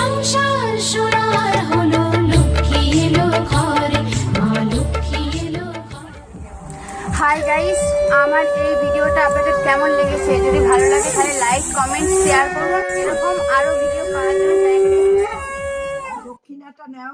সংসার সোনার হলো, লক্ষ্মী এলো ঘরে, মা লক্ষ্মী এলো ঘরে। হাই গাইস, আমার এই ভিডিওটা আপনাদের কেমন লেগেছে? যদি ভালো লাগে তাহলে লাইক, কমেন্ট, শেয়ার করুন। এরকম আরো ভিডিও পাওয়ার জন্য দক্ষিণাটা নাও।